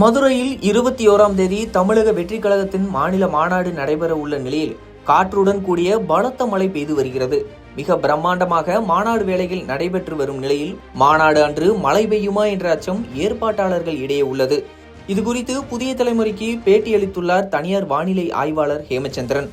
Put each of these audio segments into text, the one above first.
மதுரையில் 21ஆம் தேதி தமிழக வெற்றி கழகத்தின் மாநில மாநாடு நடைபெற உள்ள நிலையில் காற்றுடன் கூடிய பலத்த மழை பெய்து வருகிறது. மிக பிரம்மாண்டமாக மாநாடு வேலைகள் நடைபெற்று வரும் நிலையில் மாநாடு அன்று மழை பெய்யுமா என்ற அச்சம் ஏற்பாட்டாளர்கள் இடையே உள்ளது. இதுகுறித்து புதிய தலைமுறைக்கு பேட்டியளித்துள்ளார் தனியார் வானிலை ஆய்வாளர் ஹேமச்சந்திரன்.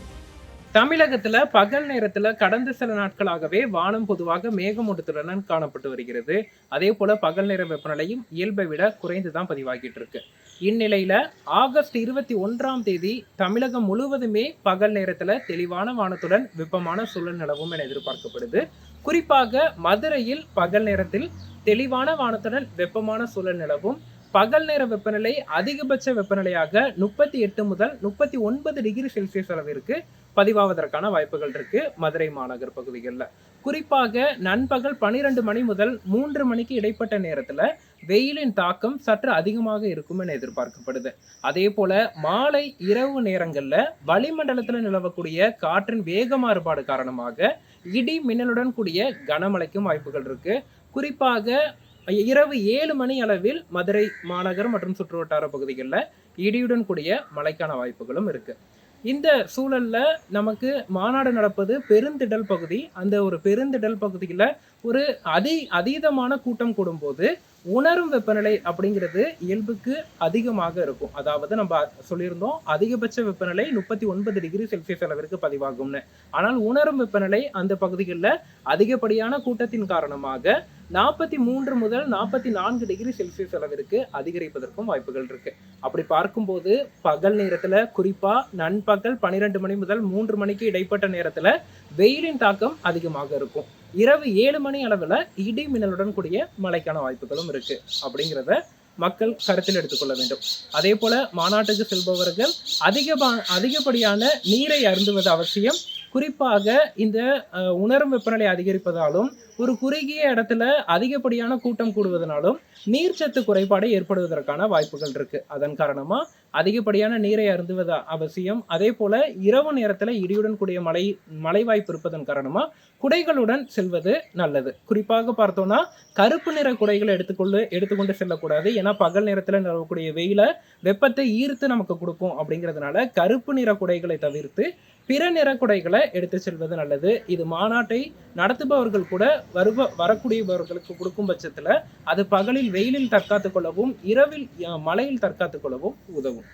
தமிழகத்துல பகல் நேரத்துல கடந்த சில நாட்களாகவே வானம் பொதுவாக மேகமூட்டத்துடன் காணப்பட்டு வருகிறது. அதே போல பகல் நேர வெப்பநிலையும் இயல்பை விட குறைந்துதான் பதிவாகிட்டு இருக்கு. இந்நிலையில ஆகஸ்ட் 21ஆம் தேதி தமிழகம் முழுவதுமே பகல் நேரத்துல தெளிவான வானத்துடன் வெப்பமான சூழல் நிலவும் என எதிர்பார்க்கப்படுது. குறிப்பாக மதுரையில் பகல் நேரத்தில் தெளிவான வானத்துடன் வெப்பமான சூழல் நிலவும். பகல் நேர வெப்பநிலை அதிகபட்ச வெப்பநிலையாக 38 முதல் 39 டிகிரி செல்சியஸ் அளவிற்கு பதிவாவதற்கான வாய்ப்புகள் இருக்கு மதுரை மாநகர் பகுதிகளில். குறிப்பாக நண்பகல் 12 மணி முதல் 3 மணிக்கு இடைப்பட்ட நேரத்துல வெயிலின் தாக்கம் சற்று அதிகமாக இருக்கும் என எதிர்பார்க்கப்படுது. அதே போல மாலை இரவு நேரங்கள்ல வளிமண்டலத்துல நிலவக்கூடிய காற்றின் வேக மாறுபாடு காரணமாக இடி மின்னலுடன் கூடிய கனமழைக்கும் வாய்ப்புகள் இருக்கு. குறிப்பாக இரவு 7 மணி அளவில் மதுரை மாநகர் மற்றும் சுற்றுவட்டார பகுதிகளில் இடியுடன் கூடிய மழைக்கான வாய்ப்புகளும் இருக்கு. இந்த சூழல்ல நமக்கு மாநாடு நடப்பது பெருந்திடல் பகுதி. அந்த ஒரு பெருந்திடல் பகுதியில் ஒரு அதீதமான கூட்டம் கூடும்போது உணரும் வெப்பநிலை அப்படிங்கிறது இயல்புக்கு அதிகமாக இருக்கும். அதாவது நம்ம சொல்லியிருந்தோம் அதிகபட்ச வெப்பநிலை 39 டிகிரி செல்சியஸ் அளவிற்கு பதிவாகும்னு. ஆனால் உணரும் வெப்பநிலை அந்த பகுதிகளில் அதிகப்படியான கூட்டத்தின் காரணமாக 43 முதல் 44 டிகிரி செல்சியஸ் அளவிற்கு அதிகரிப்பதற்கும் வாய்ப்புகள் இருக்கு. அப்படி பார்க்கும்போது பகல் நேரத்துல குறிப்பா நண்பகல் 12 மணி முதல் 3 மணிக்கு இடைப்பட்ட நேரத்துல வெயிலின் தாக்கம் அதிகமாக இருக்கும். இரவு 7 மணி அளவுல இடி மின்னலுடன் கூடிய மழைக்கான வாய்ப்புகளும் இருக்கு அப்படிங்கிறத மக்கள் கருத்தில் எடுத்துக்கொள்ள வேண்டும். அதே போல மாநாட்டுக்கு செல்பவர்கள் அதிகப்படியான நீரை அருந்துவது அவசியம். குறிப்பாக இந்த உணரும் வெப்பநிலை அதிகரிப்பதாலும் ஒரு குறுகிய இடத்துல அதிகப்படியான கூட்டம் கூடுவதனாலும் நீர்ச்சத்து குறைபாடு ஏற்படுவதற்கான வாய்ப்புகள் இருக்கு. அதன் காரணமா அதிகப்படியான நீரை அருந்துவது அவசியம். அதே போல இரவு நேரத்துல இடியுடன் கூடிய மழை வாய்ப்பு இருப்பதன் காரணமா குடைகளுடன் செல்வது நல்லது. குறிப்பாக பார்த்தோம்னா கருப்பு நிற குடைகளை எடுத்துக்கொண்டு செல்லக்கூடாது. ஏன்னா பகல் நேரத்துல நிலவக்கூடிய வெப்பத்தை ஈர்த்து நமக்கு கொடுக்கும். அப்படிங்கிறதுனால கருப்பு நிற குடைகளை தவிர்த்து பிற நிற குடைகளை எடுத்து செல்வது நல்லது. இது மாநாட்டை நடத்துபவர்கள் கூட வரக்கூடியவர்களுக்கு கொடுக்கும் பட்சத்துல அது பகலில் வெயிலில் தற்காத்துக் கொள்ளவும் இரவில் மழையில் தற்காத்துக் கொள்ளவும் உதவும்.